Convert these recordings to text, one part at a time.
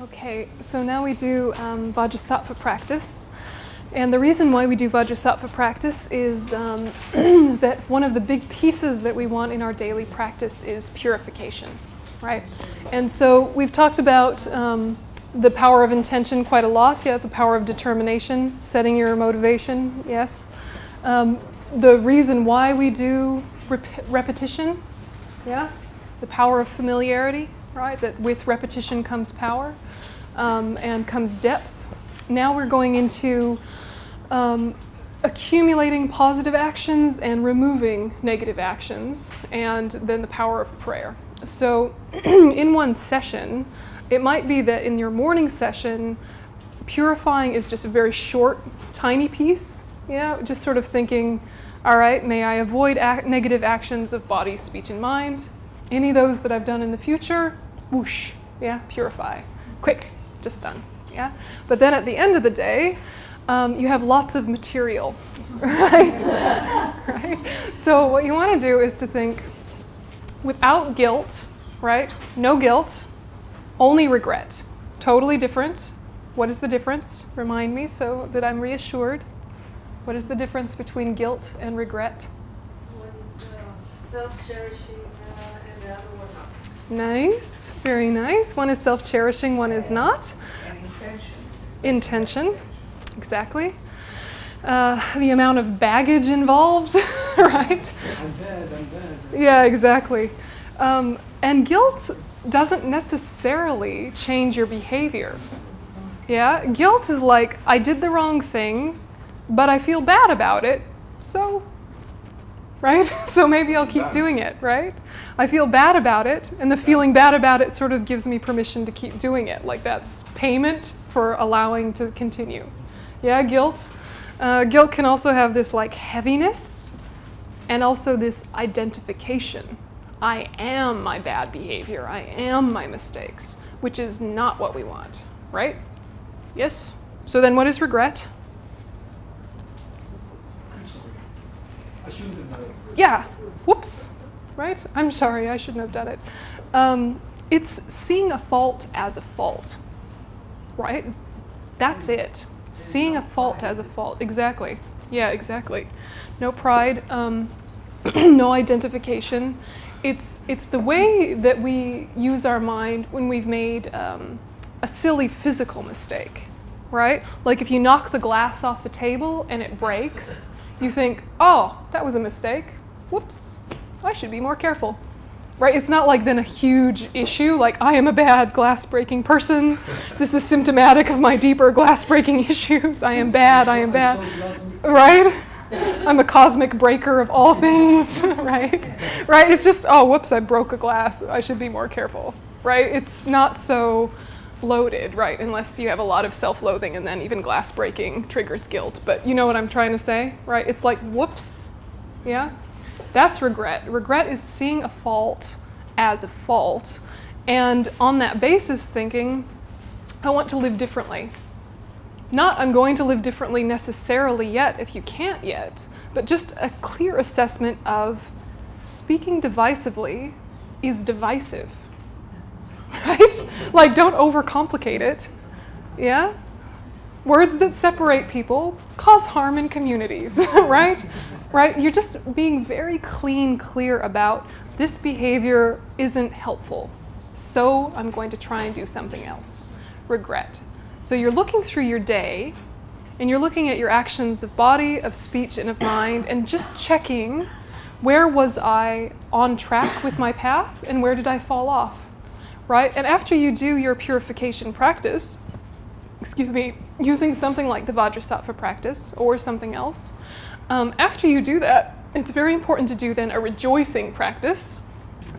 Okay, so now we do Vajrasattva practice. And the reason why we do Vajrasattva practice is that one of the big pieces that we want in our daily practice is purification, right? And so we've talked about the power of intention quite a lot, the power of determination, setting your motivation, yes. The reason why we do repetition, the power of familiarity, right? That with repetition comes power and comes depth. Now we're going into accumulating positive actions and removing negative actions, and then the power of prayer. So in one session, it might be that in your morning session, purifying is just a very short, tiny piece, just sort of thinking, all right, may I avoid negative actions of body, speech, and mind. Any of those that I've done in the future, whoosh, purify. Quick, just done, But then at the end of the day, you have lots of material, right? Right? So what you want to do is to think without guilt, right? No guilt, only regret. Totally different. What is the difference? Remind me so that I'm reassured. What is the difference between guilt and regret? One is self-cherishing and the other one not. Nice, very nice. One is self-cherishing, one is not. And intention. Intention, exactly. The amount of baggage involved, right? I'm bad. Yeah, exactly. And guilt doesn't necessarily change your behavior. Guilt is like, I did the wrong thing, but I feel bad about it, so, right? So maybe I'll keep doing it, right? I feel bad about it, and the feeling bad about it sort of gives me permission to keep doing it. Like that's payment for allowing to continue. Guilt. Guilt can also have this like heaviness and also this identification. I am my bad behavior. I am my mistakes, which is not what we want, right? Yes? So then what is regret? I'm sorry. I shouldn't have done it. Yeah. Whoops. Right? I'm sorry. I shouldn't have done it. It's seeing a fault as a fault, right? That's it. Seeing a fault as a fault. Exactly. Yeah, exactly. No pride. No identification. It's the way that we use our mind when we've made a silly physical mistake, right? Like if you knock the glass off the table and it breaks, you think, oh, that was a mistake. Whoops, I should be more careful, right? It's not like then a huge issue, like I am a bad glass-breaking person. This is symptomatic of my deeper glass-breaking issues. I am bad, right? I'm a cosmic breaker of all things, right? Right? It's just, oh, whoops, I broke a glass. I should be more careful, right? It's not so loaded, right? Unless you have a lot of self-loathing, and then even glass breaking triggers guilt. But you know what I'm trying to say, right? It's like, whoops, That's regret. Regret is seeing a fault as a fault, and on that basis thinking, I want to live differently. Not I'm going to live differently necessarily yet if you can't yet, but just a clear assessment of speaking divisively is divisive, right? Like don't overcomplicate it, Words that separate people cause harm in communities, right? Right? You're just being very clear about this behavior isn't helpful, so I'm going to try and do something else. Regret. So you're looking through your day, and you're looking at your actions of body, of speech, and of mind, and just checking where was I on track with my path, and where did I fall off, right? And after you do your purification practice, using something like the Vajrasattva practice or something else, after you do that, it's very important to do then a rejoicing practice,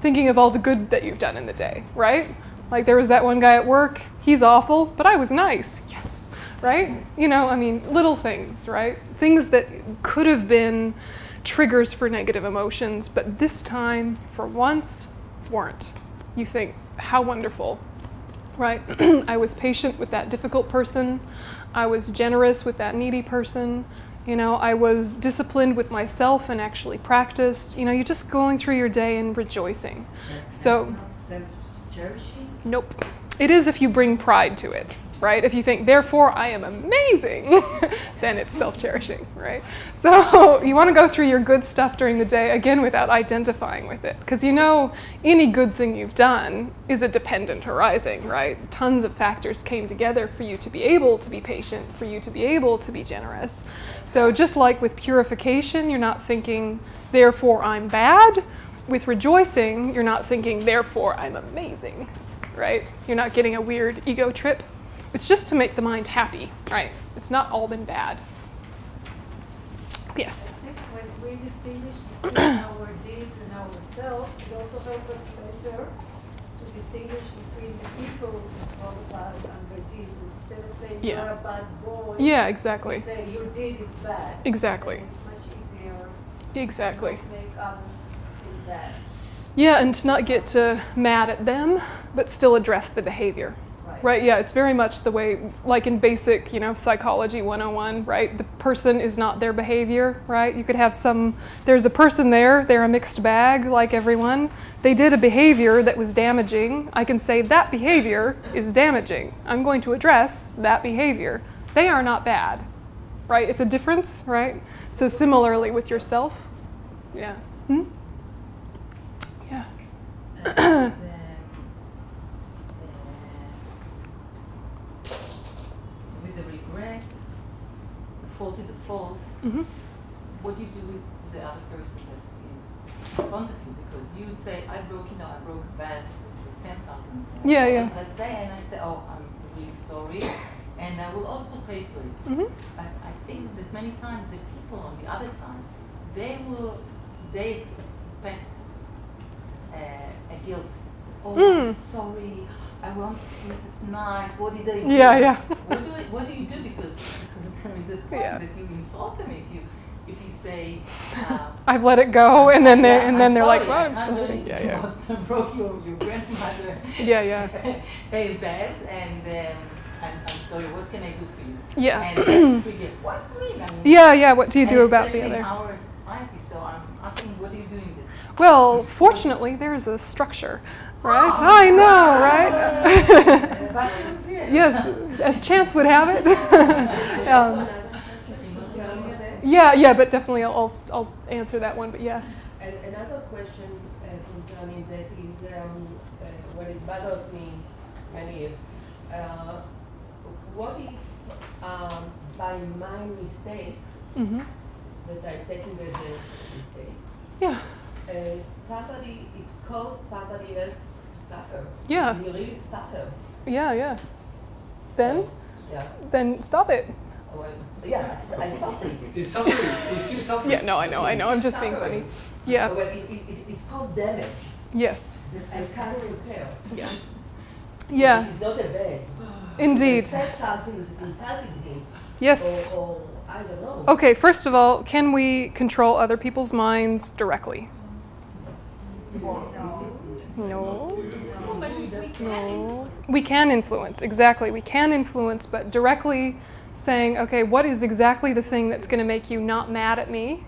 thinking of all the good that you've done in the day, right? Like there was that one guy at work, he's awful, but I was nice, yes, right? Little things, right? Things that could have been triggers for negative emotions, but this time, for once, weren't. You think, how wonderful, right? I was patient with that difficult person. I was generous with that needy person. I was disciplined with myself and actually practiced. You're just going through your day and rejoicing. That's So, not self-cherishing? nope. It is if you bring pride to it, right? If you think, therefore, I am amazing, then it's self-cherishing, right? So you want to go through your good stuff during the day, again, without identifying with it. Because you know any good thing you've done is a dependent arising, right? Tons of factors came together for you to be able to be patient, for you to be able to be generous. So just like with purification, you're not thinking, therefore, I'm bad. With rejoicing, you're not thinking, therefore, I'm amazing, right? You're not getting a weird ego trip. It's just to make the mind happy, right? It's not all been bad. Yes? I think when we distinguish between our deeds and ourselves, it also helps us better to distinguish between the people of bad and their deeds. Instead of saying Yeah. you're a bad boy, Yeah, exactly. we say your deed is bad. Exactly. And it's much easier Exactly. to make others feel bad. Yeah, and to not get mad at them, but still address the behavior. Right, yeah, it's very much the way, like in basic, psychology 101, right? The person is not their behavior, right? You could have there's a person there, they're a mixed bag like everyone. They did a behavior that was damaging. I can say that behavior is damaging. I'm going to address that behavior. They are not bad, right? It's a difference, right? So similarly with yourself, yeah. Yeah. With the regret, the fault is a fault. Mm-hmm. What do you do with the other person that is in front of you? Because you would say, I broke a vase, which was 10,000. Yeah. Let's say, and I say, oh, I'm really sorry, and I will also pay for it. Mm-hmm. But I think that many times the people on the other side, they expect a guilt. Oh, I'm sorry, I won't sleep at night. What did I do? Yeah. What do you do? Because there is the point Yeah. that you insult them if you say I've let it go, and then I'm they're like, sorry, well, I I'm can't still do living. anything Yeah. about broke your grandmother. Yeah. Hey, Baz, and I'm sorry. What can I do for you? Yeah. And that's trigger. What do you mean? I mean, Yeah. What do you do about the especially in other? our society. So I'm asking, what do you do in this? Well, fortunately, there's a structure, right? I know, right? But it was here. Yes, as chance would have it. Yeah, but definitely I'll answer that one. But yeah. And another question concerning that is what it bothers me many is what if by my mistake Mm-hmm. that I taken as a mistake, Yeah. it caused somebody else to suffer. Yeah. He really suffers. Yeah. Then stop it. Well, yeah, I stopped it. He's suffering. He's still suffering. Yeah. No, I know. I'm just being funny. Yeah. Well, it caused damage Yes. that I can't repair. Yeah. Yeah. It's not a bad. Indeed. I said something that insulted him. Yes. Or I don't know. Okay, first of all, can we control other people's minds directly? No. We can influence, exactly. We can influence, but directly saying, okay, what is exactly the thing that's going to make you not mad at me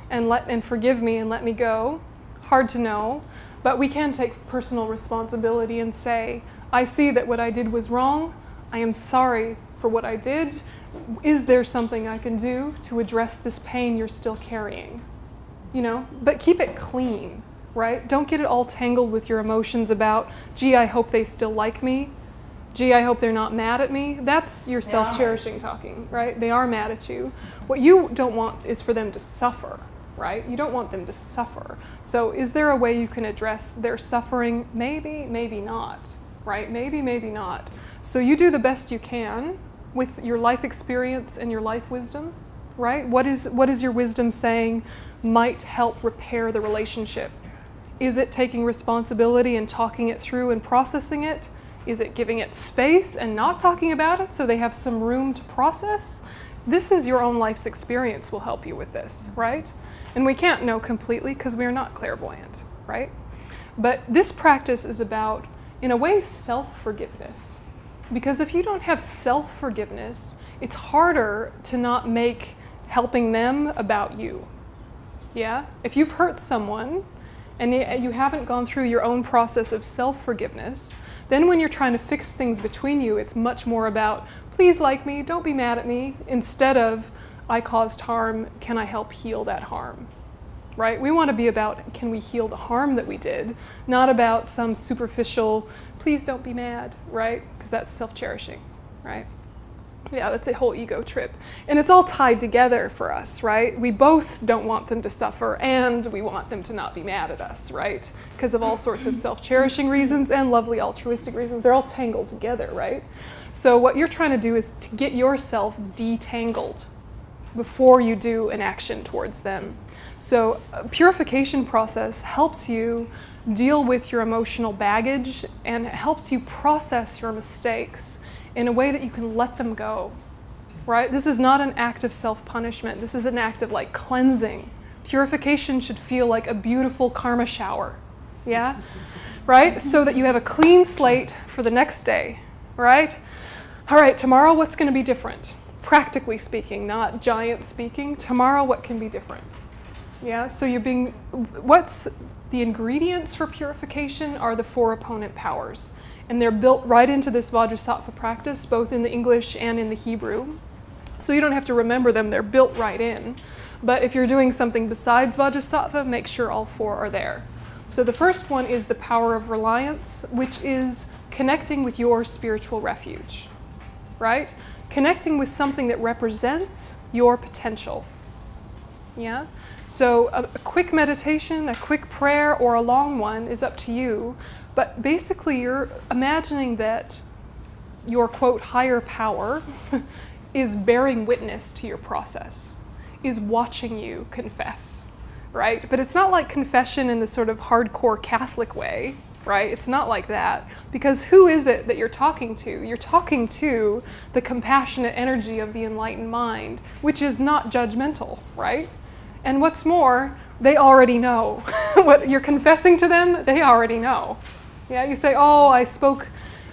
and forgive me and let me go? Hard to know, but we can take personal responsibility and say, I see that what I did was wrong. I am sorry for what I did. Is there something I can do to address this pain you're still carrying? But keep it clean, right? Don't get it all tangled with your emotions about, gee, I hope they still like me. Gee, I hope they're not mad at me. That's your self-cherishing talking, right? They are mad at you. What you don't want is for them to suffer, right? You don't want them to suffer. So is there a way you can address their suffering? Maybe, maybe not, right? Maybe, maybe not. So you do the best you can with your life experience and your life wisdom, right? What is your wisdom saying might help repair the relationship? Is it taking responsibility and talking it through and processing it? Is it giving it space and not talking about it so they have some room to process? This is your own life's experience will help you with this, right? And we can't know completely because we are not clairvoyant, right? But this practice is about, in a way, self-forgiveness. Because if you don't have self-forgiveness, it's harder to not make helping them about you. Yeah? If you've hurt someone and you haven't gone through your own process of self-forgiveness, Then when you're trying to fix things between you, it's much more about, please like me, don't be mad at me, instead of, I caused harm, can I help heal that harm? Right? We want to be about, can we heal the harm that we did, not about some superficial, please don't be mad, right? Because that's self-cherishing, right? Yeah, that's a whole ego trip. And it's all tied together for us, right? We both don't want them to suffer and we want them to not be mad at us, right? Because of all sorts of self-cherishing reasons and lovely altruistic reasons. They're all tangled together, right? So what you're trying to do is to get yourself detangled before you do an action towards them. So a purification process helps you deal with your emotional baggage and it helps you process your mistakes in a way that you can let them go, right? This is not an act of self-punishment. This is an act of like cleansing. Purification should feel like a beautiful karma shower, yeah? Right? So that you have a clean slate for the next day, right? All right, tomorrow what's going to be different? Practically speaking, not giant speaking. Tomorrow what can be different? Yeah, so what's the ingredients for purification are the 4 opponent powers. And they're built right into this Vajrasattva practice, both in the English and in the Hebrew. So you don't have to remember them, they're built right in. But if you're doing something besides Vajrasattva, make sure all 4 are there. So the first one is the power of reliance, which is connecting with your spiritual refuge, right? Connecting with something that represents your potential, yeah? So a quick meditation, a quick prayer, or a long one is up to you. But basically, you're imagining that your, quote, higher power is bearing witness to your process, is watching you confess, right? But it's not like confession in the sort of hardcore Catholic way, right? It's not like that. Because who is it that you're talking to? You're talking to the compassionate energy of the enlightened mind, which is not judgmental, right? And what's more, they already know. What you're confessing to them, they already know. Yeah, you say, oh, I spoke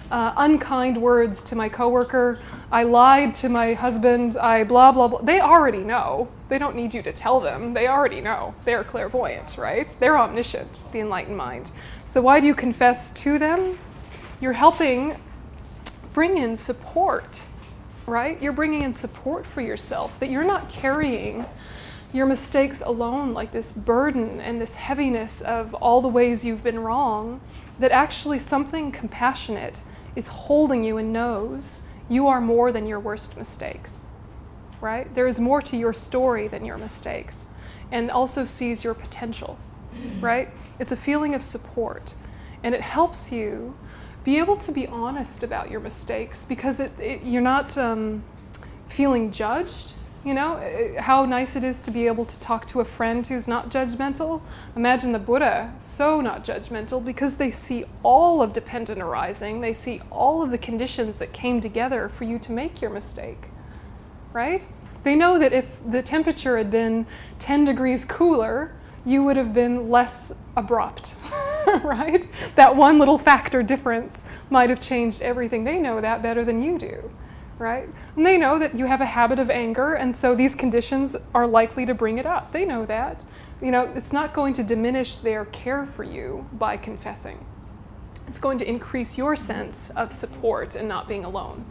unkind words to my coworker, I lied to my husband, I blah, blah, blah. They already know. They don't need you to tell them. They already know. They're clairvoyant, right? They're omniscient, the enlightened mind. So why do you confess to them? You're helping bring in support, right? You're bringing in support for yourself, that you're not carrying your mistakes alone, like this burden and this heaviness of all the ways you've been wrong, that actually something compassionate is holding you and knows you are more than your worst mistakes, right? There is more to your story than your mistakes, and also sees your potential, right? It's a feeling of support, and it helps you be able to be honest about your mistakes because you're not feeling judged. You know, how nice it is to be able to talk to a friend who's not judgmental. Imagine the Buddha, so not judgmental because they see all of dependent arising. They see all of the conditions that came together for you to make your mistake, right? They know that if the temperature had been 10 degrees cooler, you would have been less abrupt, right? That one little factor difference might have changed everything. They know that better than you do. Right? And they know that you have a habit of anger, and so these conditions are likely to bring it up. They know that. You know, it's not going to diminish their care for you by confessing. It's going to increase your sense of support and not being alone.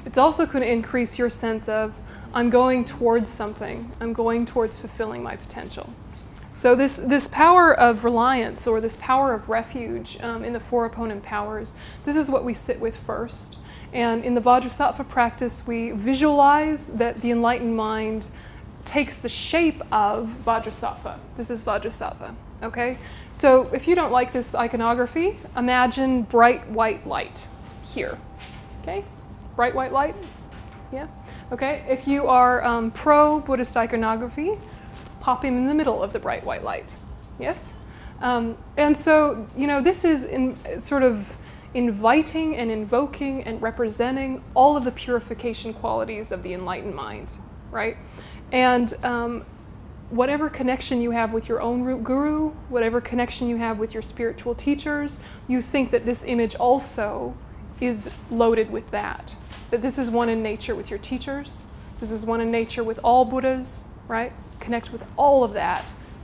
It's also going to increase your sense of, I'm going towards something. I'm going towards fulfilling my potential. So this power of reliance, or this power of refuge in the 4 opponent powers, this is what we sit with first. And in the Vajrasattva practice, we visualize that the enlightened mind takes the shape of Vajrasattva. This is Vajrasattva, okay? So if you don't like this iconography, imagine bright white light here, okay? Bright white light, yeah? Okay, if you are pro-Buddhist iconography, pop him in the middle of the bright white light, yes? And so, you know, this is sort of inviting and invoking and representing all of the purification qualities of the enlightened mind, right? And whatever connection you have with your own root guru, whatever connection you have with your spiritual teachers, you think that this image also is loaded with that. That this is one in nature with your teachers, this is one in nature with all Buddhas, right? Connect with all of that,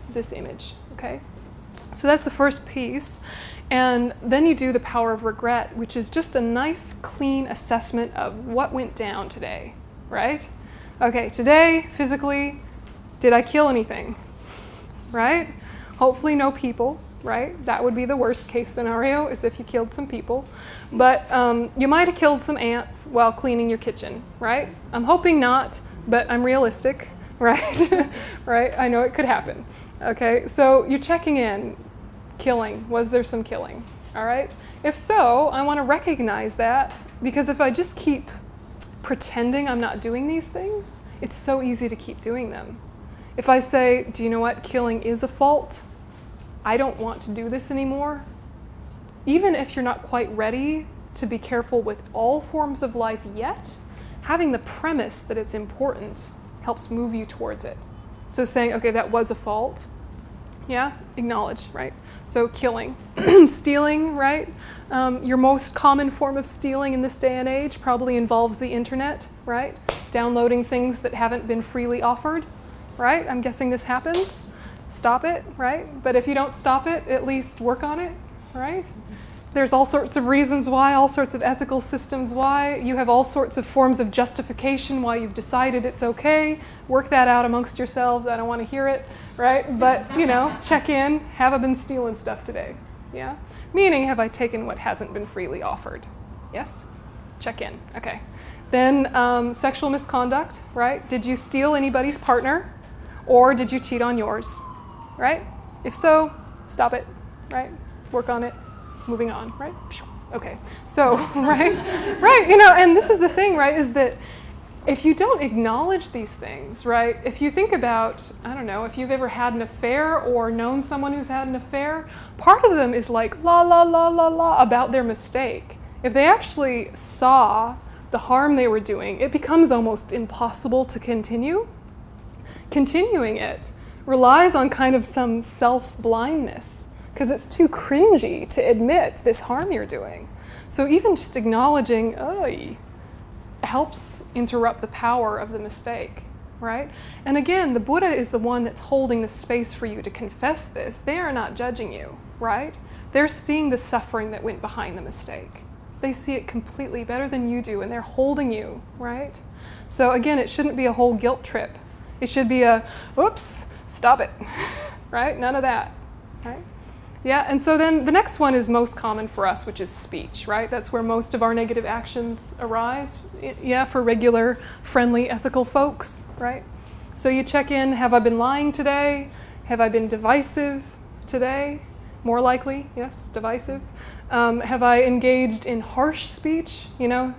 this image, okay? So that's the first piece. And then you do the power of regret, which is just a nice, clean assessment of what went down today, right? Okay, today, physically, did I kill anything, right? Hopefully no people, right? That would be the worst case scenario, is if you killed some people. But you might have killed some ants while cleaning your kitchen, right? I'm hoping not, but I'm realistic, right? Right? I know it could happen. Okay, so you're checking in. Killing. Was there some killing? All right? If so, I want to recognize that, because if I just keep pretending I'm not doing these things, it's so easy to keep doing them. If I say, do you know what? Killing is a fault. I don't want to do this anymore. Even if you're not quite ready to be careful with all forms of life yet, having the premise that it's important helps move you towards it. So saying, okay, that was a fault. Yeah, acknowledge, right? So killing. Stealing, right? Your most common form of stealing in this day and age probably involves the internet, right? Downloading things that haven't been freely offered, right? I'm guessing this happens. Stop it, right? But if you don't stop it, at least work on it, right? There's all sorts of reasons why, all sorts of ethical systems why. You have all sorts of forms of justification why you've decided it's okay. Work that out amongst yourselves. I don't want to hear it, right? But, check in. Have I been stealing stuff today? Yeah? Meaning, have I taken what hasn't been freely offered? Yes? Check in. Okay. Then sexual misconduct, right? Did you steal anybody's partner? Or did you cheat on yours? Right? If so, stop it, right? Work on it. Moving on, right? Okay, so, right, and this is the thing, right, is that if you don't acknowledge these things, right, if you think about, I don't know, if you've ever had an affair or known someone who's had an affair, part of them is like la, la, la, la, la about their mistake. If they actually saw the harm they were doing, it becomes almost impossible to continue. Continuing it relies on kind of some self-blindness, because it's too cringy to admit this harm you're doing. So even just acknowledging, helps interrupt the power of the mistake, right? And again, the Buddha is the one that's holding the space for you to confess this. They are not judging you, right? They're seeing the suffering that went behind the mistake. They see it completely better than you do, and they're holding you, right? So again, it shouldn't be a whole guilt trip. It should be a, oops, stop it, right? None of that, right? Yeah, and so then the next one is most common for us, which is speech, right? That's where most of our negative actions arise, yeah, for regular, friendly, ethical folks, right? So you check in, have I been lying today? Have I been divisive today? More likely, yes, divisive. Have I engaged in harsh speech,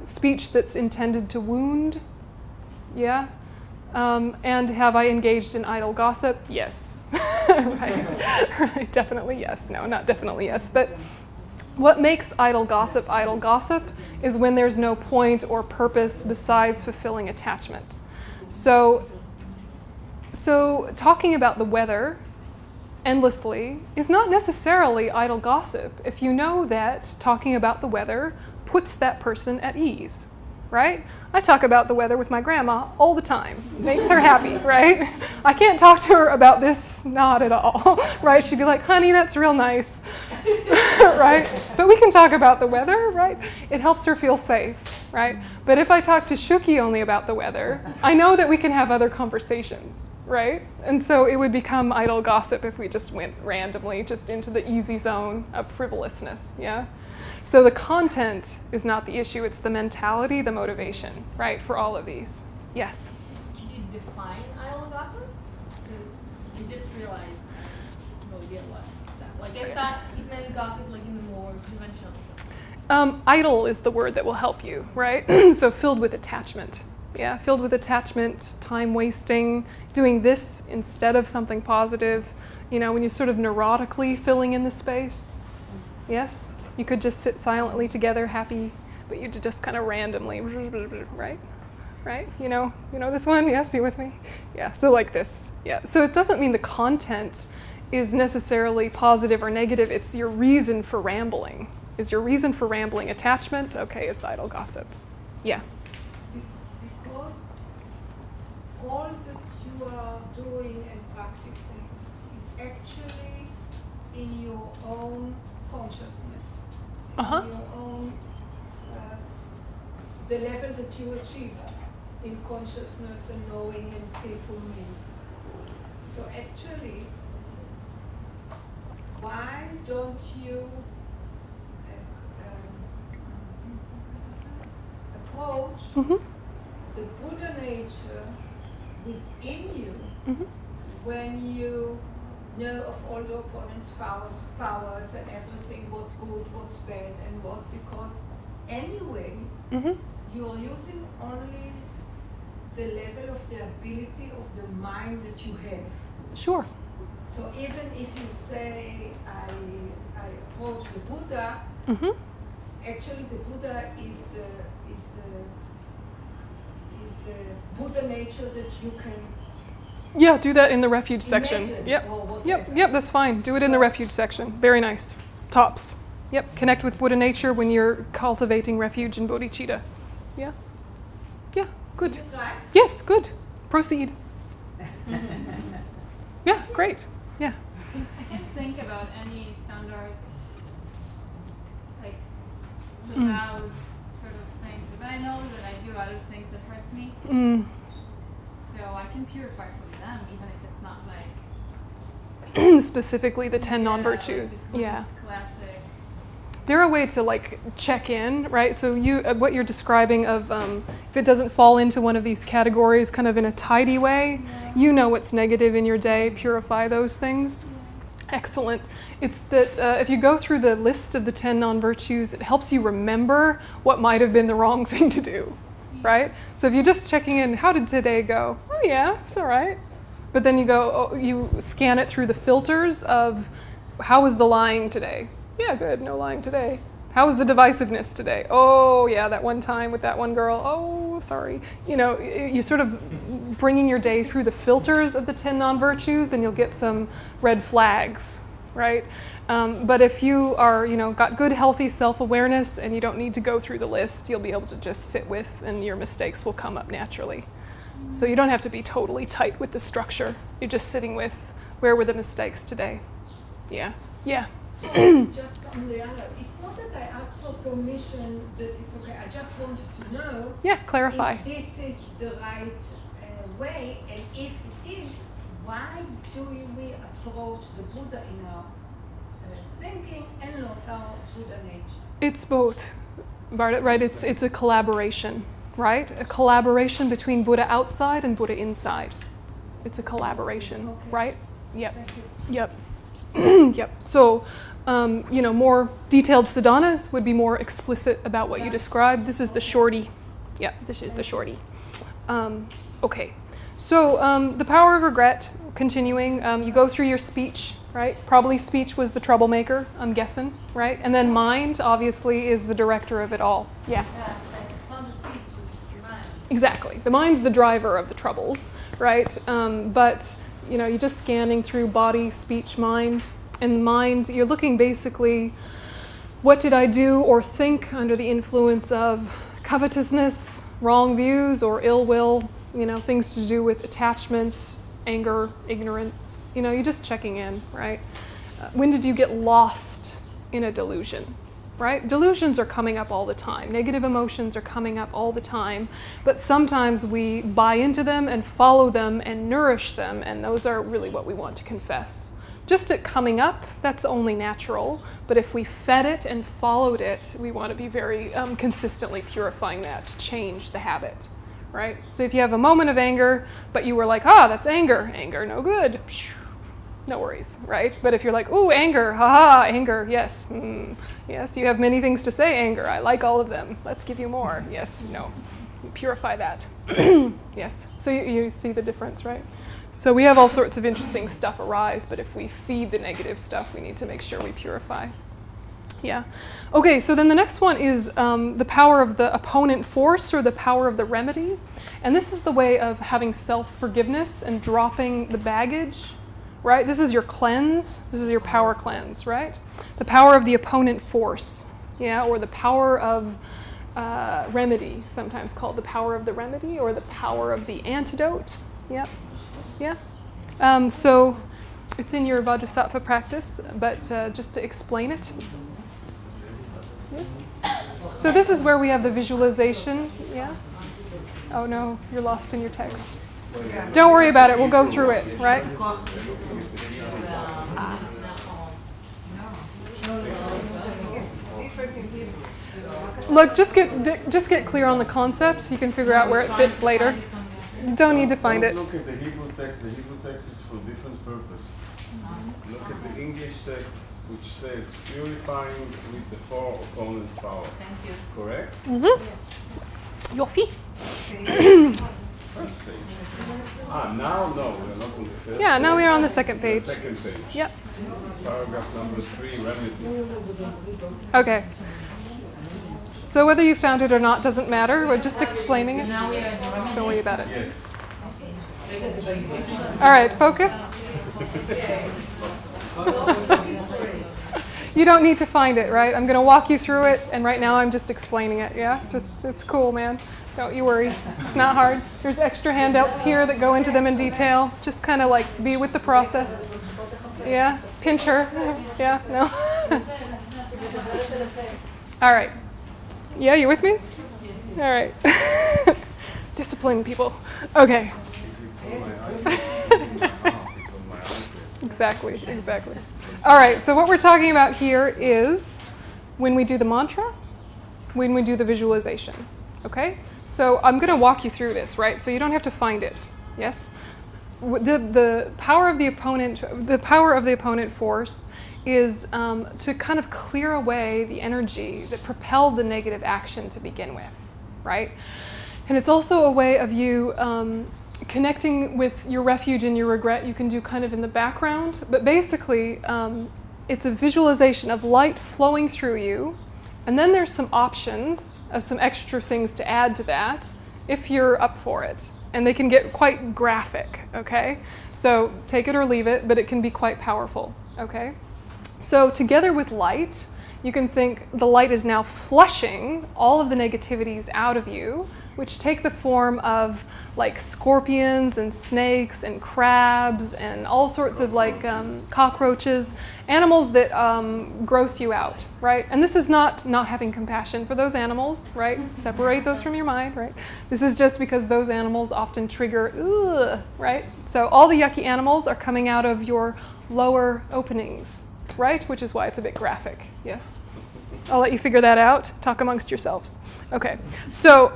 speech that's intended to wound? Yeah. And have I engaged in idle gossip? Yes. right, definitely yes. No, not definitely yes. But what makes idle gossip is when there's no point or purpose besides fulfilling attachment. So talking about the weather endlessly is not necessarily idle gossip if you know that talking about the weather puts that person at ease, right? I talk about the weather with my grandma all the time. Makes her happy, right? I can't talk to her about this, not at all, right? She'd be like, honey, that's real nice, right? But we can talk about the weather, right? It helps her feel safe, right? But if I talk to Shuki only about the weather, I know that we can have other conversations, right? And so it would become idle gossip if we just went randomly just into the easy zone of frivolousness, yeah? So the content is not the issue, it's the mentality, the motivation, right, for all of these. Yes? Could you define idle gossip? Because I just realized, what is that? Like, I thought it meant gossip like in the more conventional sense. Idle is the word that will help you, right? So filled with attachment. Yeah, filled with attachment, time wasting, doing this instead of something positive. When you're sort of neurotically filling in the space. Yes? You could just sit silently together, happy, but you just kind of randomly, right? Right? You know this one? Yes, you with me? Yeah, so like this. Yeah, so it doesn't mean the content is necessarily positive or negative. It's your reason for rambling. Is your reason for rambling attachment? Okay, it's idle gossip. Yeah. Because all that you are doing and practicing is actually in your own consciousness, Uh-huh. in your own, the level that you achieve in consciousness and knowing and skillful means. So actually, why don't you approach Mm-hmm. the Buddha nature within you Mm-hmm. when you know of all the opponent's powers and everything, what's good, what's bad, and what, because anyway, Mm-hmm. you're using only the level of the ability of the mind that you have. Sure. So even if you say, I approach the Buddha, Mm-hmm. actually the Buddha is the Buddha nature that you can Yeah, do that in the refuge section. imagine Yep. or whatever. Yep, that's fine. Do it in the refuge section. Very nice. Tops. Yep, connect with Buddha nature when you're cultivating refuge in bodhicitta. Yeah. Yeah, good. Is it right? Yes, good. Proceed. Yeah, great. Yeah. I can't think about any standards like the Mm. vows sort of things. But I know that I do other things that hurts me, Mm. so I can purify from them even if it's not like Specifically the 10 non-virtues. Like the Yeah. Buddhist classic. They're a way to like check in, right? So you, what you're describing of if it doesn't fall into one of these categories kind of in a tidy way, you know what's negative in your day, purify those things. Excellent. It's that if you go through the list of the 10 non-virtues, it helps you remember what might have been the wrong thing to do, right? So if you're just checking in, how did today go? Oh yeah, it's all right. But then you go, oh, you scan it through the filters of how was the lying today? Yeah, good, no lying today. How was the divisiveness today? Oh yeah, that one time with that one girl. Oh, sorry. You know, you sort of bringing your day through the filters of the 10 non-virtues and you'll get some red flags, right? But if you are, got good, healthy self-awareness and you don't need to go through the list, you'll be able to just sit with and your mistakes will come up naturally. So you don't have to be totally tight with the structure. You're just sitting with, where were the mistakes today? Yeah, yeah. So just on the other, it's not that I asked for permission that it's okay. I just wanted to know Yeah, clarify. if this is the right way, and if it is, why do we approach the Buddha in our thinking and not our Buddha nature? It's both, right? It's a collaboration, right? A collaboration between Buddha outside and Buddha inside. It's a collaboration, Okay. right? Yep, Thank you. yep, yep. So, more detailed sadhanas would be more explicit about what you described. This is the shorty. Yeah, this is the shorty. Okay, so the power of regret, continuing, you go through your speech, right? Probably speech was the troublemaker, I'm guessing, right? And then mind, obviously, is the director of it all. Yeah. Yeah, like not the speech, it's the mind. Exactly. The mind's the driver of the troubles, right? But, you're just scanning through body, speech, mind. And mind, you're looking basically, what did I do or think under the influence of covetousness, wrong views, or ill will, things to do with attachment, anger, ignorance. You're just checking in, right? When did you get lost in a delusion, right? Delusions are coming up all the time. Negative emotions are coming up all the time. But sometimes we buy into them and follow them and nourish them, and those are really what we want to confess. Just it coming up, that's only natural. But if we fed it and followed it, we want to be very consistently purifying that to change the habit, right? So if you have a moment of anger, but you were like, that's anger. Anger, no good. No worries, right? But if you're like, ooh, anger, haha, anger, yes. Yes, you have many things to say, anger. I like all of them. Let's give you more. Yes, no. Purify that. Yes. So you see the difference, right? So we have all sorts of interesting stuff arise, but if we feed the negative stuff, we need to make sure we purify. Yeah. Okay, so then the next one is the power of the opponent force or the power of the remedy. And this is the way of having self-forgiveness and dropping the baggage, right? This is your cleanse. This is your power cleanse, right? The power of the opponent force, yeah, or the power of remedy, sometimes called the power of the remedy or the power of the antidote. Yep. Yeah. So It's in your Vajrasattva practice, but just to explain it. Yes? So this is where we have the visualization. Yeah? Oh no, you're lost in your text. Don't worry about it. We'll go through it, right? Look, just get clear on the concept so you can figure out where it fits later. You don't need to find it. Look at the Hebrew text. The Hebrew text is for different purpose. Look at the English text, which says purifying with the four opponents' power. Thank you. Correct? Mm-hmm. Yofi. First page. Now no, we're not on the first. Yeah, now we are on the page. second page. The second page. Yep. Paragraph number 3, remedy. Okay. So whether you found it or not doesn't matter. We're just explaining it. Now we are in remedy. Don't worry about it. Yes. All right, focus. You don't need to find it, right? I'm going to walk you through it, and right now I'm just explaining it, yeah? It's cool, man. Don't you worry. It's not hard. There's extra handouts here that go into them in detail. Just kind of like be with the process. Yeah? Pinch her. Yeah? No? All right. Yeah, you with me? All right. Discipline, people. Okay. It's on my iPad. It's on my heart. It's on my iPad. Exactly. All right, so what we're talking about here is when we do the mantra, when we do the visualization, okay? So I'm going to walk you through this, right? So you don't have to find it, yes? The power of the opponent force is to kind of clear away the energy that propelled the negative action to begin with, right? And it's also a way of you connecting with your refuge and your regret. You can do kind of in the background, but basically it's a visualization of light flowing through you, and then there's some options of some extra things to add to that if you're up for it. And they can get quite graphic, okay? So take it or leave it, but it can be quite powerful, okay? So together with light, you can think the light is now flushing all of the negativities out of you, which take the form of like scorpions and snakes and crabs and all sorts of like cockroaches, animals that gross you out, right? And this is not having compassion for those animals, right? Separate those from your mind, right? This is just because those animals often trigger, ugh, right? So all the yucky animals are coming out of your lower openings, right? Which is why it's a bit graphic, yes? I'll let you figure that out. Talk amongst yourselves. Okay, so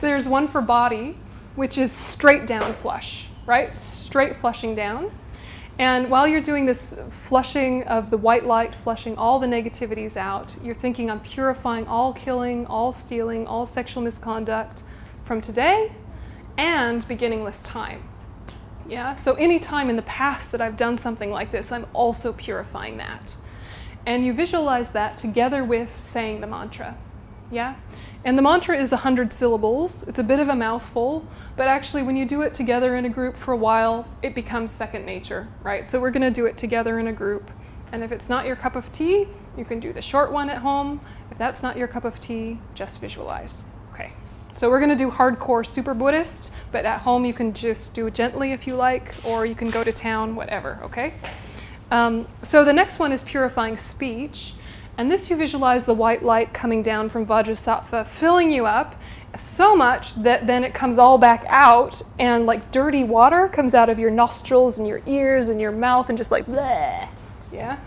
there's one for body, which is straight down flush, right? Straight flushing down. And while you're doing this flushing of the white light, flushing all the negativities out, you're thinking, I'm purifying all killing, all stealing, all sexual misconduct from today and beginningless time. Yeah, so any time in the past that I've done something like this, I'm also purifying that. And you visualize that together with saying the mantra, yeah? And the mantra is 100 syllables. It's a bit of a mouthful, but actually when you do it together in a group for a while, it becomes second nature, right? So we're gonna do it together in a group. And if it's not your cup of tea, you can do the short one at home. If that's not your cup of tea, just visualize, okay? So we're gonna do hardcore super Buddhist, but at home you can just do it gently if you like, or you can go to town, whatever, okay? So the next one is purifying speech. And this you visualize the white light coming down from Vajrasattva, filling you up so much that then it comes all back out and like dirty water comes out of your nostrils and your ears and your mouth and just like bleh, yeah?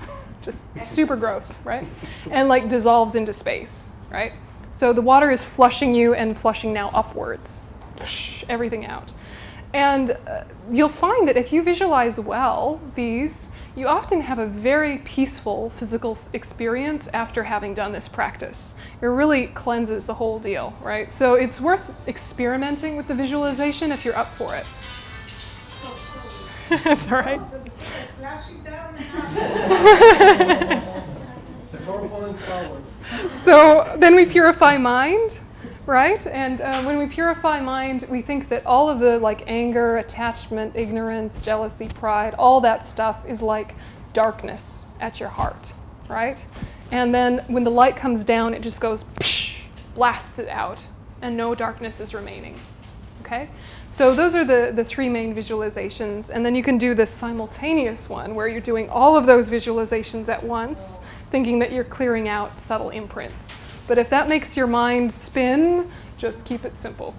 Just super gross, right? And like dissolves into space, right? So the water is flushing you and flushing now upwards, everything out. And you'll find that if you visualize well these, you often have a very peaceful physical experience after having done this practice. It really cleanses the whole deal, right? So it's worth experimenting with the visualization if you're up for it. That's all right. The four opponents forward. So then we purify mind, right? And when we purify mind, we think that all of the like anger, attachment, ignorance, jealousy, pride, all that stuff is like darkness at your heart, right? And then when the light comes down, it just goes, psh, blasts it out, and no darkness is remaining, okay? So those are the three main visualizations, and then you can do the simultaneous one where you're doing all of those visualizations at once, thinking that you're clearing out subtle imprints. But if that makes your mind spin, just keep it simple,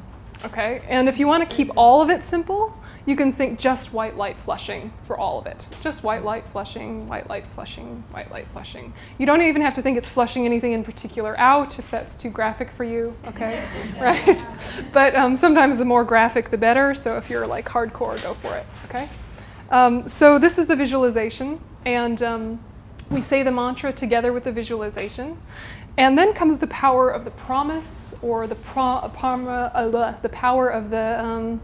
okay? And if you want to keep all of it simple, you can think just white light flushing for all of it. Just white light flushing, white light flushing, white light flushing. You don't even have to think it's flushing anything in particular out if that's too graphic for you, okay? Right? But sometimes the more graphic, the better. So if you're like hardcore, go for it, okay? So this is the visualization, and we say the mantra together with the visualization. And then comes the power of the promise, or the power of the,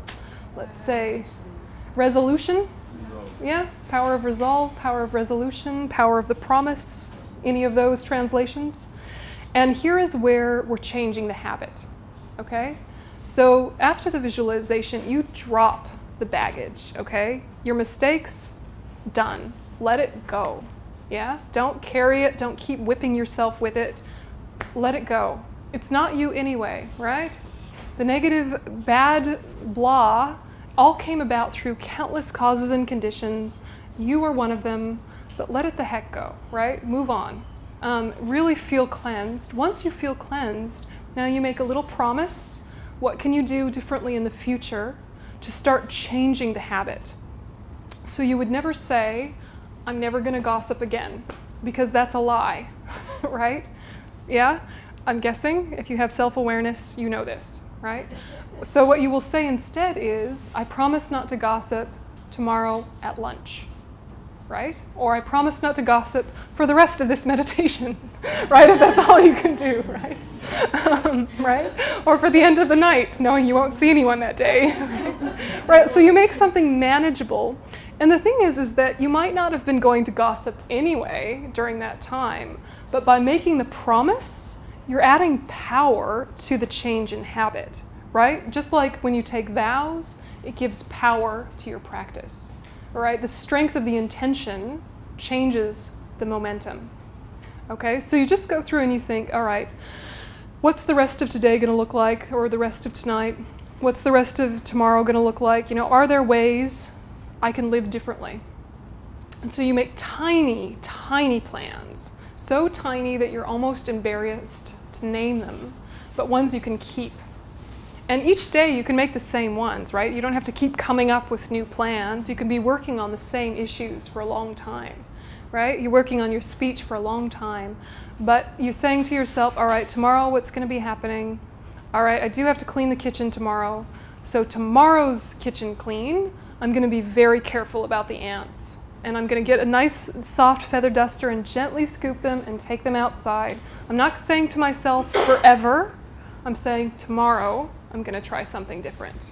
let's say, resolution. Yeah, power of resolve, power of resolution, power of the promise, any of those translations. And here is where we're changing the habit, okay? So after the visualization, you drop the baggage, okay? Your mistakes, done. Let it go, yeah? Don't carry it, don't keep whipping yourself with it. Let it go. It's not you anyway, right? The negative, bad, blah, all came about through countless causes and conditions. You are one of them, but let it the heck go, right? Move on. Really feel cleansed. Once you feel cleansed, now you make a little promise. What can you do differently in the future to start changing the habit? So you would never say, I'm never going to gossip again, because that's a lie, right? Yeah? I'm guessing if you have self-awareness, you know this, right? So what you will say instead is, I promise not to gossip tomorrow at lunch, right? Or I promise not to gossip for the rest of this meditation, right? If that's all you can do, right? Right? Or for the end of the night, knowing you won't see anyone that day, right? So you make something manageable. And the thing is that you might not have been going to gossip anyway during that time, but by making the promise, you're adding power to the change in habit. Right? Just like when you take vows, it gives power to your practice. All right? The strength of the intention changes the momentum. Okay? So you just go through and you think, all right, what's the rest of today going to look like, or the rest of tonight? What's the rest of tomorrow going to look like? You know, are there ways I can live differently? And so you make tiny, tiny plans. So tiny that you're almost embarrassed to name them, but ones you can keep. And each day you can make the same ones, right? You don't have to keep coming up with new plans. You can be working on the same issues for a long time, right? You're working on your speech for a long time, but you're saying to yourself, all right, tomorrow what's going to be happening? All right, I do have to clean the kitchen tomorrow. So tomorrow's kitchen clean, I'm going to be very careful about the ants. And I'm going to get a nice soft feather duster and gently scoop them and take them outside. I'm not saying to myself forever. I'm saying tomorrow I'm going to try something different.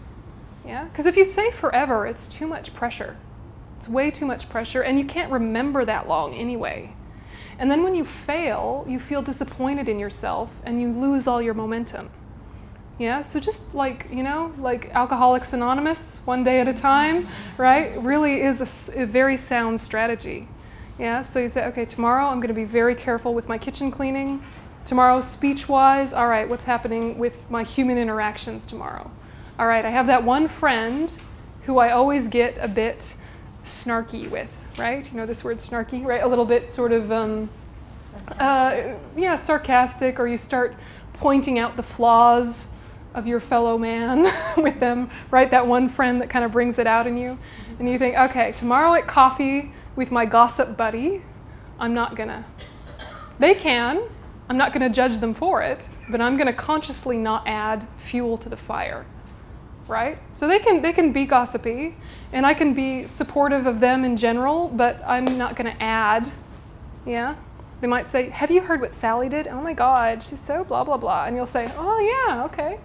Yeah? Because if you say forever, it's too much pressure. It's way too much pressure, and you can't remember that long anyway. And then when you fail, you feel disappointed in yourself and you lose all your momentum. Yeah? So just like, you know, like Alcoholics Anonymous, one day at a time, right? Really is a very sound strategy. Yeah? So you say, okay, tomorrow I'm going to be very careful with my kitchen cleaning. Tomorrow, speech-wise, all right, what's happening with my human interactions tomorrow? All right, I have that one friend who I always get a bit snarky with, right? You know this word snarky, right? A little bit sort of, sarcastic, or you start pointing out the flaws of your fellow man with them, right? That one friend that kind of brings it out in you. And you think, okay, tomorrow at coffee with my gossip buddy, I'm not gonna. They can. I'm not going to judge them for it, but I'm going to consciously not add fuel to the fire, right? So they can be gossipy, and I can be supportive of them in general, but I'm not going to add, yeah? They might say, have you heard what Sally did? Oh my God, she's so blah, blah, blah. And you'll say, oh yeah, okay.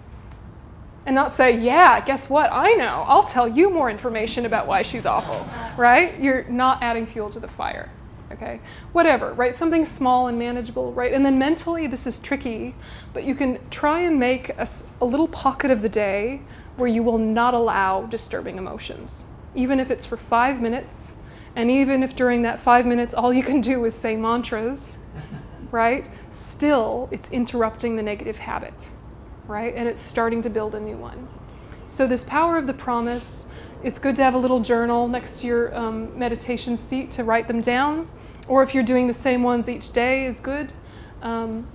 And not say, yeah, guess what? I know. I'll tell you more information about why she's awful, right? You're not adding fuel to the fire. Okay, whatever, right? Something small and manageable, right? And then mentally, this is tricky, but you can try and make a little pocket of the day where you will not allow disturbing emotions, even if it's for 5 minutes, and even if during that 5 minutes all you can do is say mantras, right? Still, it's interrupting the negative habit, right? And it's starting to build a new one. So this power of the promise, it's good to have a little journal next to your meditation seat to write them down. Or if you're doing the same ones each day is good. But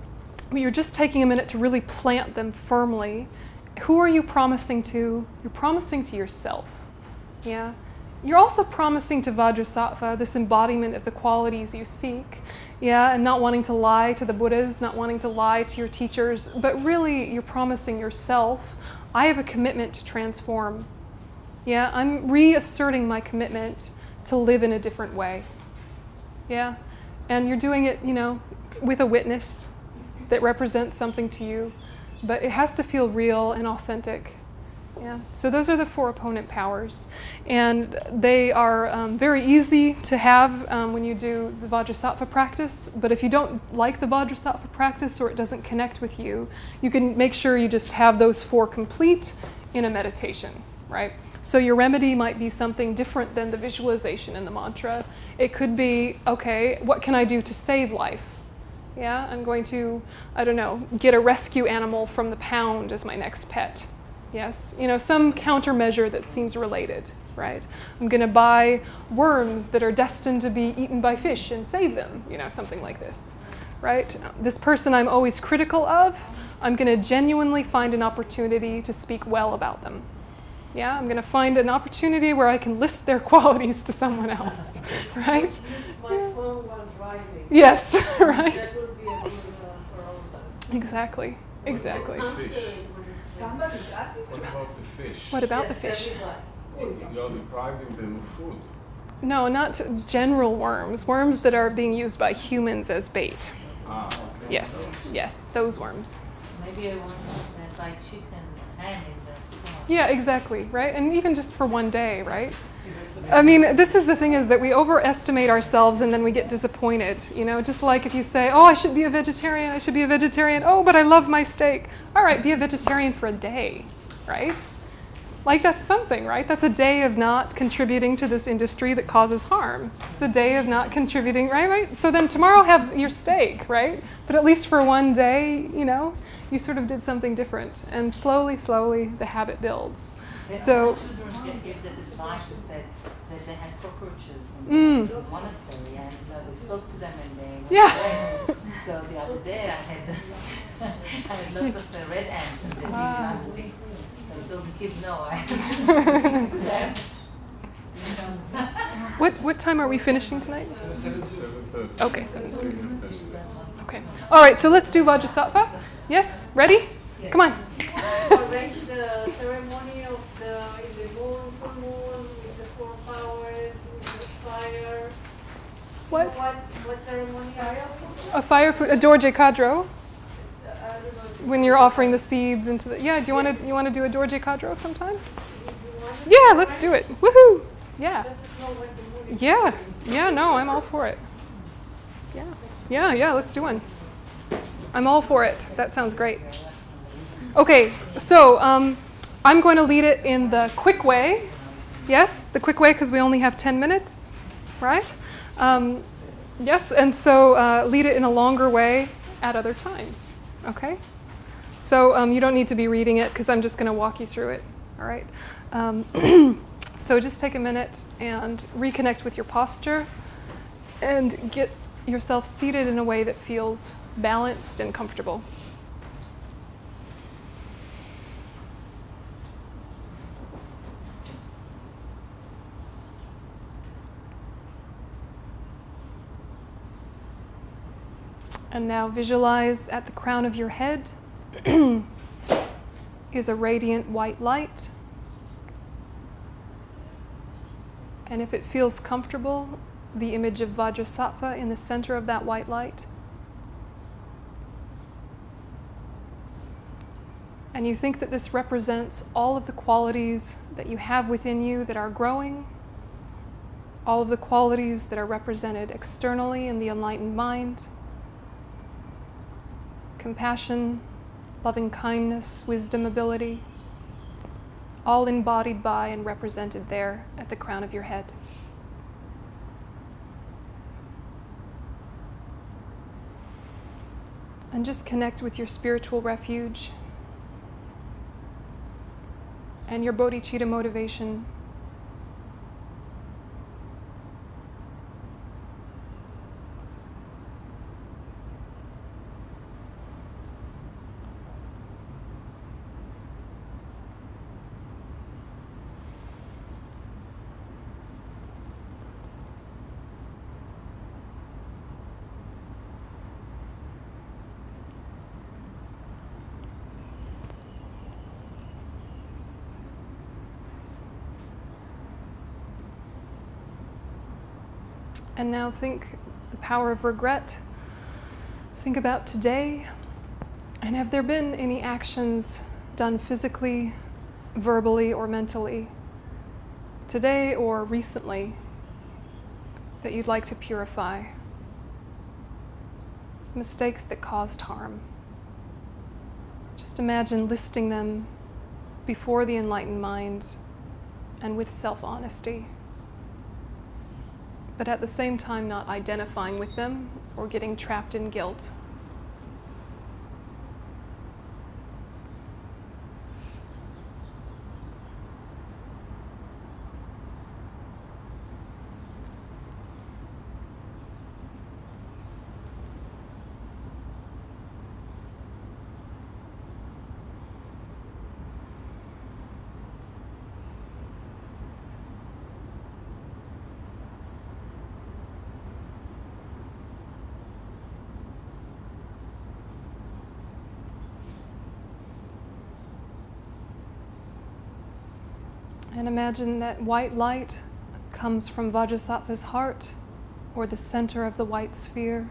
you're just taking a minute to really plant them firmly. Who are you promising to? You're promising to yourself. Yeah. You're also promising to Vajrasattva, this embodiment of the qualities you seek. Yeah, and not wanting to lie to the Buddhas, not wanting to lie to your teachers, but really you're promising yourself, I have a commitment to transform. Yeah, I'm reasserting my commitment to live in a different way. Yeah, and you're doing it, with a witness that represents something to you, but it has to feel real and authentic. Yeah, so those are the 4 opponent powers, and they are very easy to have when you do the Vajrasattva practice, but if you don't like the Vajrasattva practice or it doesn't connect with you, you can make sure you just have those 4 complete in a meditation, right? So your remedy might be something different than the visualization and the mantra. It could be, okay, what can I do to save life? Yeah, I'm going to, get a rescue animal from the pound as my next pet. Yes, some countermeasure that seems related, right? I'm going to buy worms that are destined to be eaten by fish and save them, something like this, right? This person I'm always critical of, I'm going to genuinely find an opportunity to speak well about them. Yeah, I'm going to find an opportunity where I can list their qualities to someone else, right? Use my phone while driving. Yes, right. That would be a good for all of us. Exactly. Somebody does it. What about the fish? What about the Yes, fish? everyone. You are depriving them of food. No, not general worms. Worms that are being used by humans as bait. Okay. Yes, those worms. Maybe I want to buy chicken ham in the supermarket. Yeah, exactly, right? And even just for one day, right? I mean, this is the thing is that we overestimate ourselves and then we get disappointed, just like if you say, oh, I should be a vegetarian. Oh, but I love my steak. All right, be a vegetarian for a day, right? Like that's something, right? That's a day of not contributing to this industry that causes harm. It's a day of not contributing, right? So then tomorrow have your steak, right? But at least for one day, you sort of did something different. And slowly, the habit builds. So, children gave the advice said that they had cockroaches in the monastery, and they spoke to them and they went away. So the other day I had lots of red ants and they didn't nasty. So I told the kids, no, I what time are we finishing tonight? 7:30. Okay, 7:30. Okay. All right, so let's do Vajrasattva. Yes, ready? Come on. Arrange the ceremony of in the moon, full moon, with the 4 powers, with the fire. What? What ceremony? A fire, a Dorje Kadro. I don't know. When you're offering the seeds into the, do you want to do a Dorje Kadro sometime? You want it? Yeah, let's do it. Woohoo! Yeah. Let us know when the moon is Yeah, no, I'm all for it. Yeah, let's do one. I'm all for it. That sounds great. Okay, so I'm going to lead it in the quick way. Yes, the quick way because we only have 10 minutes, right? Yes, and so lead it in a longer way at other times, okay? So you don't need to be reading it because I'm just going to walk you through it, all right? So just take a minute and reconnect with your posture and get yourself seated in a way that feels balanced and comfortable. And now visualize at the crown of your head is a radiant white light. And if it feels comfortable, the image of Vajrasattva in the center of that white light. And you think that this represents all of the qualities that you have within you that are growing, all of the qualities that are represented externally in the enlightened mind. Compassion, loving kindness, wisdom, ability, all embodied by and represented there at the crown of your head. And just connect with your spiritual refuge. and your bodhicitta motivation. And now think the power of regret. Think about today, and have there been any actions done physically, verbally, or mentally, today or recently, that you'd like to purify? Mistakes that caused harm. Just imagine listing them before the enlightened mind and with self-honesty, but at the same time not identifying with them or getting trapped in guilt. And imagine that white light comes from Vajrasattva's heart, or the center of the white sphere,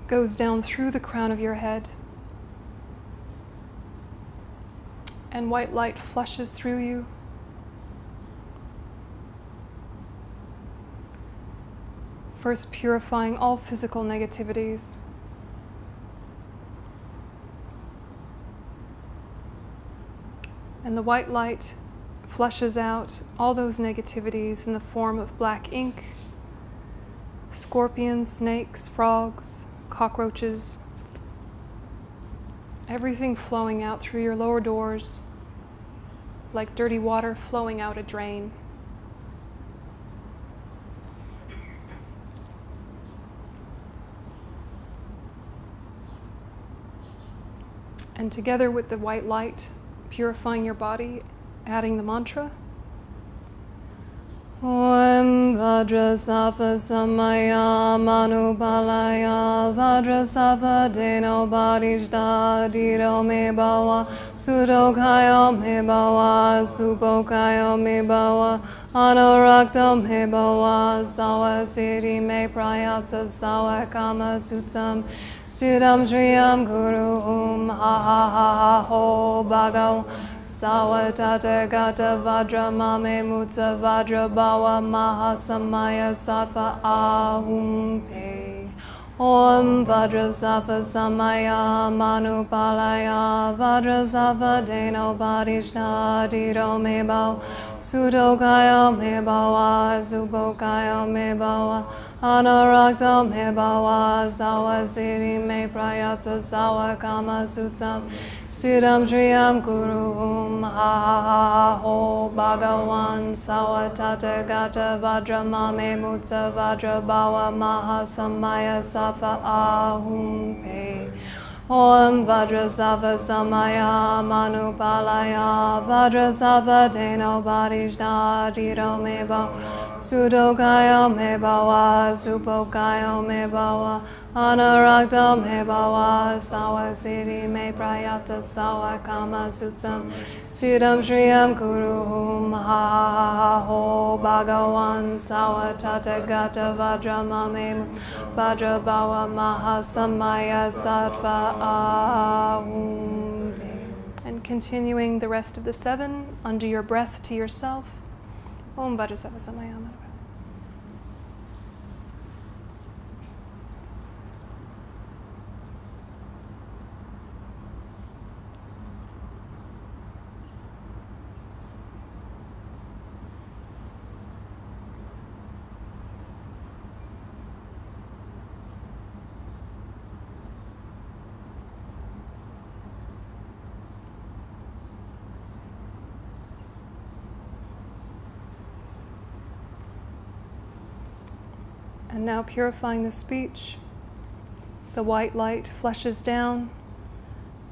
goes down through the crown of your head, and white light flushes through you. First purifying all physical negativities. And the white light flushes out all those negativities in the form of black ink, scorpions, snakes, frogs, cockroaches, everything flowing out through your lower doors like dirty water flowing out a drain. And together with the white light, purifying your body, adding the mantra. Om Vajrasattva Samaya Manupalaya Vajrasattva Deno Bodhishta Dito Me Bhava Sudokayo Me Bhava Supokayo Me Bhava Anorakto Me Bhava Sawa Siddhi Me Prayatsa Sawa Kama Sutsam Siddham Shriyam Guru Ha Ha Ha Ha Ho Bhagav Sawa Tata Gata Vajra Mame Mutsa Vajra Bhava Mahasamaya Sattva Ahum Pe Om Vajrasattva Samaya Manupalaya Vajrasattva Deno Bodhishta Dito Me Bhava Sudokayo Me Bhava Supokayo Me Bhava Anorakto Me Bhava Sawa Siddhi Me Prayatsa Sawa Kama Sutsam Siddham Shriyam Guruhum Ha Ha Ha Ha Ho Bhagavan Sawa Tata Gata Vajra Mame Mutsa Vajra Bhava Mahasamaya Sattva Ahum Pe Om Vajrasattva Samaya Manupalaya Vajrasattva Deno Bodhishta Dito Me Bhava Sudokayo Me Bhava Supokayo Me Bhava Anorakto Me Bhava Sawa Siddhi Me Prayatsa Sawa Kama Sutsam Siddham Shriyam Guruhum Ha Ha Ha Ha Ho Bhagavan Sawa Tata Gata Vajra Mame Vajra Bhava Mahasamaya Sattva Ahum. And continuing the rest of the 7 under your breath to yourself. Om Vajrasattva Samaya Manupalaya. And now purifying the speech, the white light flushes down,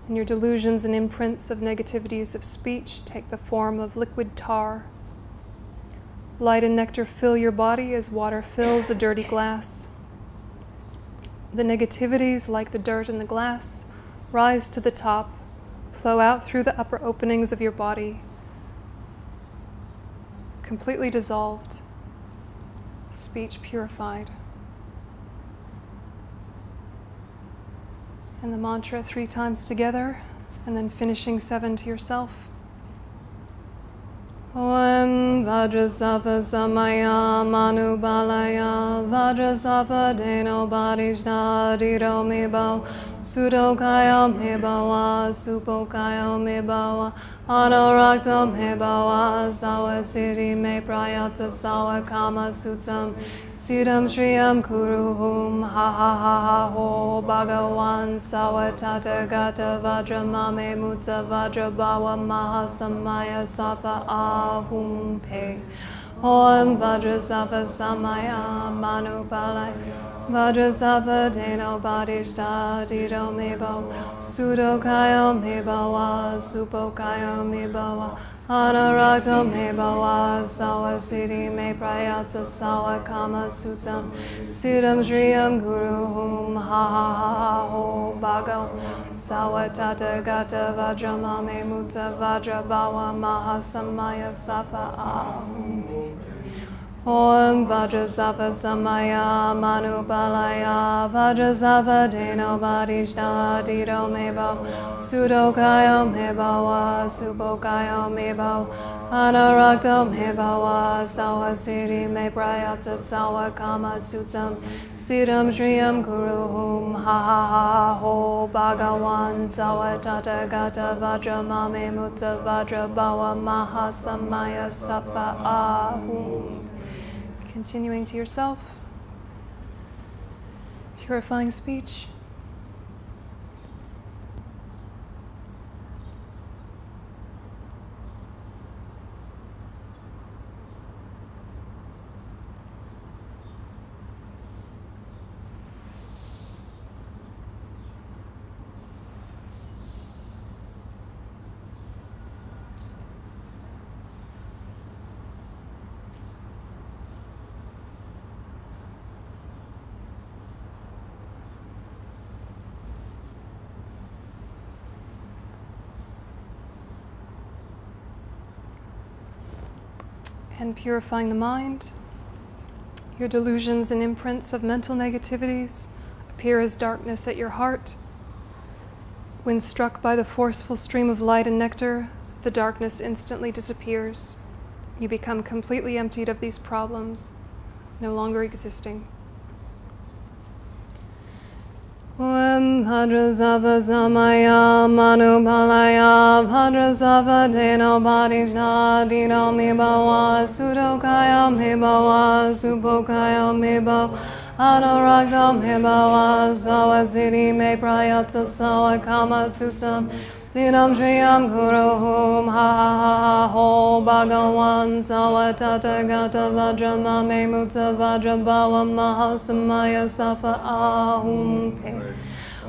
and your delusions and imprints of negativities of speech take the form of liquid tar. Light and nectar fill your body as water fills a dirty glass. The negativities, like the dirt in the glass, rise to the top, flow out through the upper openings of your body, completely dissolved, speech purified. And the mantra 3 times together, and then finishing 7 to yourself. Om Vajrasattva Samaya Manubalaya Vajrasattva Deno Badishna Dito Mibo Sudokayo Mibawa Supokayo Mibawa Anorakto Mibawa Sawa Siddhi Me Prayatsa Sawa Kama Sutam Siddham Shriyam Kuruhum Ha Ha Ha Ha Ho Bhagawan Sawa Tathagata Vajramame Mutsa Vajrabawa Mahasamaya Sattva Ahum Pe Om Vajrasattva Samaya Manupalaya Vajrasattva Deno Badishta Dito Mibo Sudokayo Mibawa Supokayo Mibawa Anorakto Mibawa Sawa Siddhi Me Prayatsa Sawa Kama Sutam Siddham Shriyam Guruhum Ha Ha Ha Ho Bhagav Sawa Tathagata Vajramame Mutsa Vajrabawa Mahasamaya Sattva Ahum Om Vajrasattva Samaya Manupalaya Vajrasattva Deno Badishta Dito Mibo Sudokayo Mibawa Supokayo Mibo Anorakto Mibawa Sawa Siddhi Me Prayatsa Sawa Kama Sutam Siddham Shriyam Guruhum Ha Ha Ha Ho Bhagawan Sawa Tathagata Vajramame Mutsa Vajrabawa Mahasamaya Sattva Ahum. Continuing to yourself, purifying speech. And purifying the mind. Your delusions and imprints of mental negativities appear as darkness at your heart. When struck by the forceful stream of light and nectar, the darkness instantly disappears. You become completely emptied of these problems, no longer existing. Om Vajrasattva Samaya Manupalaya Vajrasattva Deno Badishna Dito Mibawa Sudokayo Mibawa Supokayo Mibawa Anorakto Mibawa Sawa Siddhi Me Prayatsa Sawa Kama Sutam Siddham Shriyam Guruhum Ha Ha Ha Ha Ho Bhagawan Sawa Tathagata Vajramame Mutsa Vajrabawa Mahasamaya Sattva Ahum Pe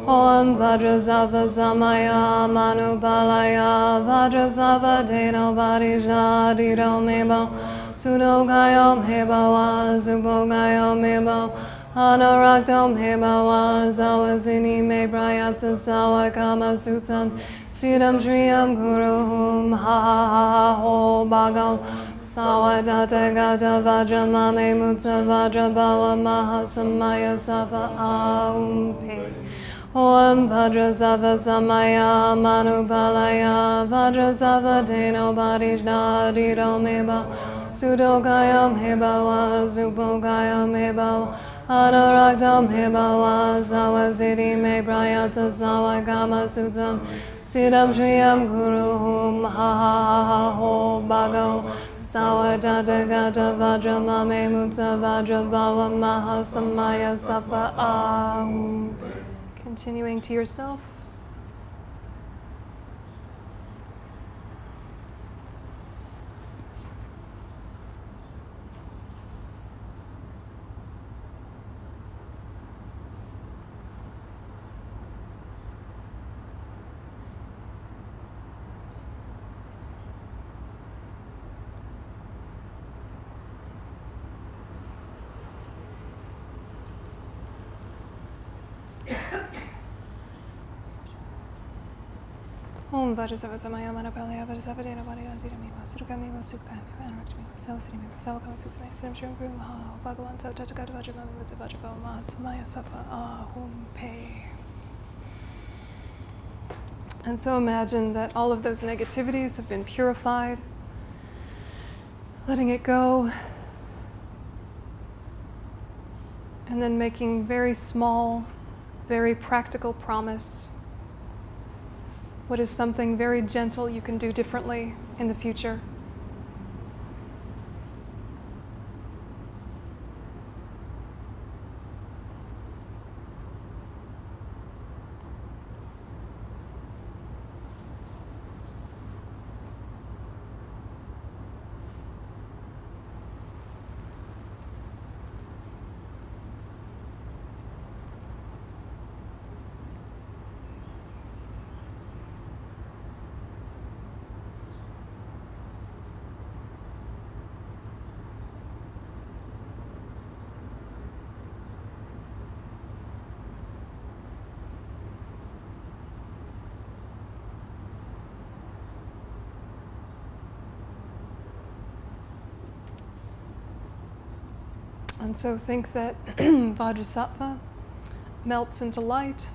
Om Vajrasattva Samaya Manupalaya Vajrasattva Deno Badishna Dito Mibo Sudokayo Mibawa Supokayo Mibo Anorakto Mibawa Sawa Siddhi Me Prayatsa Sawa Kama Sutam Siddham Shriyam Guruhum Ha Ha Ha Ha Ho Bhagav Sawa Tathagata Vajramame Mutsa Vajrabawa Mahasamaya Sattva Ahum Pe Om Vajrasattva Samaya Manupalaya Vajrasattva Deno Badishna Dito Mibo Sudokayo Mibawa Supokayo Mibawa Anorakto Mibawa Sawa Siddhi Me Prayatsa Sawa Kama Sutam Siddham Shriyam Guruhum Ha Ha Ha Ha Ho Bhagav Sawa Tathagata Vajramame Mutsa Vajrabawa Mahasamaya Sattva Ahum. Continuing to yourself. Om Vajrasava Samaya Manapalaya Vajrasava Dena Vadina Zidami Vasukami Vasukami Vanrakami Savasini Savakam Sutsame Sim Shrim Guru Maha Bhagavan Satatagata Vajragami Vajragam Samaya Safa Ahum Pe. And so imagine that all of those negativities have been purified, letting it go, and then making very small, very practical promise. What is something very gentle you can do differently in the future? And so think that Vajrasattva melts into light,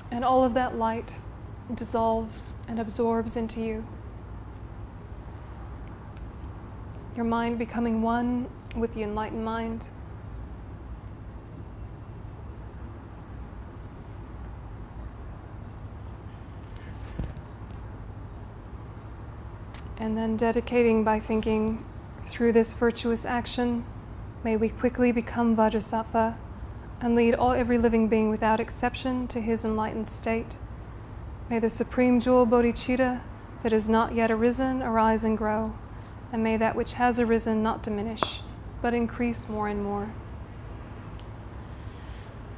and all of that light dissolves and absorbs into you. Your mind becoming one with the enlightened mind. And then dedicating by thinking, through this virtuous action, may we quickly become Vajrasattva and lead every living being without exception to his enlightened state. May the supreme jewel bodhicitta that has not yet arisen arise and grow, and may that which has arisen not diminish, but increase more and more.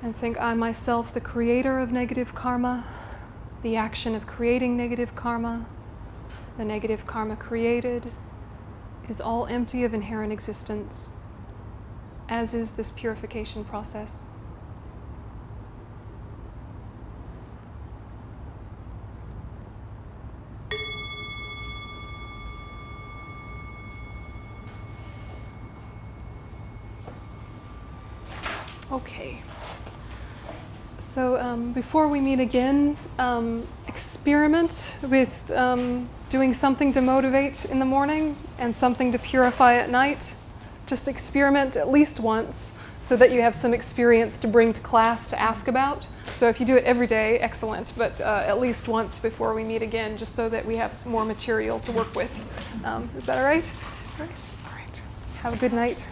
And think, I myself, the creator of negative karma, the action of creating negative karma, the negative karma created, is all empty of inherent existence, as is this purification process. Okay. So before we meet again, experiment with doing something to motivate in the morning and something to purify at night. Just experiment at least once so that you have some experience to bring to class to ask about. So if you do it every day, excellent, but at least once before we meet again, just so that we have some more material to work with. Is that all right? All right. All right. Have a good night.